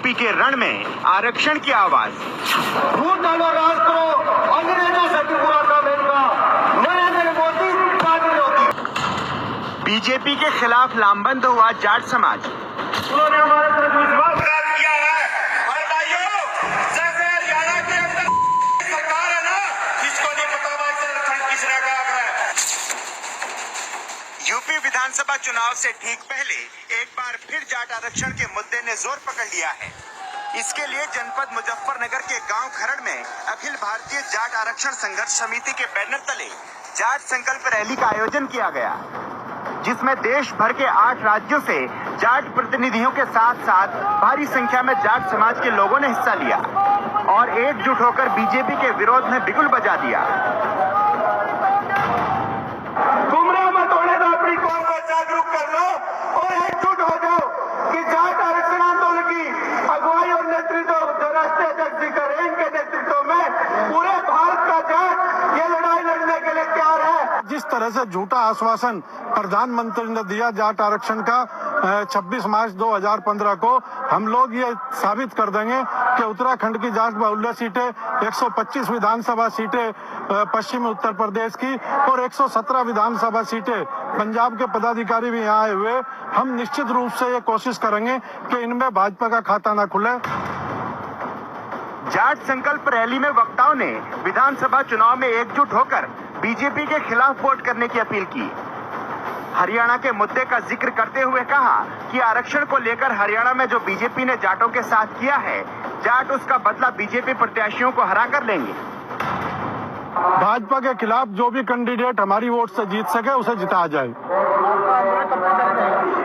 UP के रण में आरक्षण की आवाज। झूठ डालो राष्ट्र को, अंग्रेजों से भी बुरा काम इनका, नरेंद्र मोदी बीजेपी के खिलाफ लामबंद हुआ जाट समाज। उन्होंने हमारे तरफ विश्वास किया है। और भाइयों, जैसे हरियाणा के अंदर सरकार है ना, जिसको नहीं पता भाई किसने कहा है। यूपी विधानसभा चुनाव से ठीक पहले एक बार फिर जाट आरक्षण के मुद्दे ने जोर पकड़ लिया है। इसके लिए जनपद मुजफ्फरनगर के गांव खरड़ में अखिल भारतीय जाट आरक्षण संघर्ष समिति के बैनर तले जाट संकल्प रैली का आयोजन किया गया, जिसमें देश भर के 8 राज्यों से जाट प्रतिनिधियों के साथ साथ भारी संख्या में जाट समाज के लोगों ने हिस्सा लिया और एकजुट होकर बीजेपी के विरोध में बिगुल बजा दिया। गुमराह मत होने दो, अपनी कौम को जागरूक कर लो और एकजुट हो जाओ कि जाट आरक्षण आंदोलन की अगुवाई और नेतृत्व जो राष्ट्रीय अध्यक्ष जी कर इनके नेतृत्व में पूरे भारत का जाट ये लड़ाई लड़ने के लिए तैयार है। जिस तरह से झूठा आश्वासन प्रधानमंत्री ने दिया जाट आरक्षण का 26 मार्च 2015 को, हम लोग ये साबित कर देंगे कि उत्तराखंड की जाट बाहुल्य सीटें, 125 विधानसभा सीटें पश्चिमी उत्तर प्रदेश की और 117 विधानसभा सीटें पंजाब के पदाधिकारी भी यहाँ आए हुए, हम निश्चित रूप से ये कोशिश करेंगे कि इनमें भाजपा का खाता न खुले। जाट संकल्प रैली में वक्ताओं ने विधानसभा चुनाव में एकजुट होकर बीजेपी के खिलाफ वोट करने की अपील की। हरियाणा के मुद्दे का जिक्र करते हुए कहा कि आरक्षण को लेकर हरियाणा में जो बीजेपी ने जाटों के साथ किया है, जाट उसका बदला बीजेपी प्रत्याशियों को हरा कर लेंगे। भाजपा के खिलाफ जो भी कैंडिडेट हमारी वोट से जीत सके उसे जिताया जाए।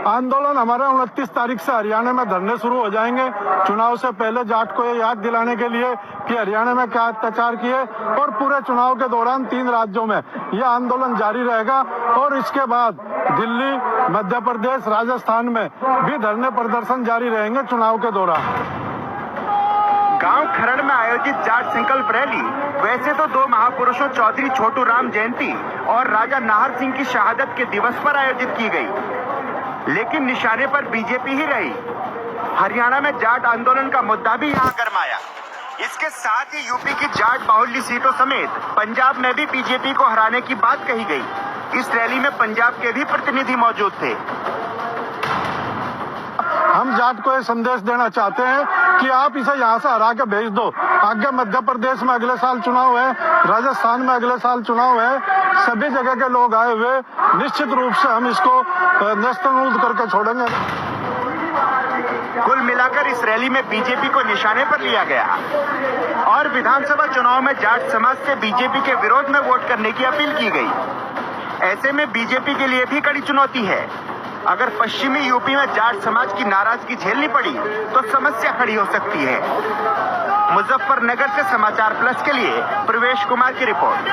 आंदोलन हमारे 29 तारीख से हरियाणा में धरने शुरू हो जाएंगे। चुनाव से पहले जाट को ये याद दिलाने के लिए कि हरियाणा में क्या अत्याचार किए, और पूरे चुनाव के दौरान 3 राज्यों में यह आंदोलन जारी रहेगा और इसके बाद दिल्ली, मध्य प्रदेश, राजस्थान में भी धरने प्रदर्शन जारी रहेंगे चुनाव के दौरान। गांव खरड़ में आयोजित जाट संकल्प रैली वैसे तो 2 महापुरुषों चौधरी छोटू राम जयंती और राजा नाहर सिंह की शहादत के दिवस पर आयोजित की गई, लेकिन निशाने पर बीजेपी ही रही। हरियाणा में जाट आंदोलन का मुद्दा भी यहां गरमाया। इसके साथ ही यूपी की जाट बाहुल्य सीटों समेत पंजाब में भी बीजेपी को हराने की बात कही गई। इस रैली में पंजाब के भी प्रतिनिधि मौजूद थे। हम जाट को ये संदेश देना चाहते हैं कि आप इसे यहाँ से हरा के भेज दो। आगे मध्य प्रदेश में अगले साल चुनाव है, राजस्थान में अगले साल चुनाव है, सभी जगह के लोग आए हुए, निश्चित रूप से हम इसको नेस्तनाबूद करके छोड़ेंगे। कुल मिलाकर इस रैली में बीजेपी को निशाने पर लिया गया और विधानसभा चुनाव में जाट समाज से बीजेपी के विरोध में वोट करने की अपील की गई। ऐसे में बीजेपी के लिए भी कड़ी चुनौती है। अगर पश्चिमी यूपी में जाट समाज की नाराजगी झेलनी पड़ी तो समस्या खड़ी हो सकती है। मुजफ्फरनगर से समाचार प्लस के लिए प्रवेश कुमार की रिपोर्ट।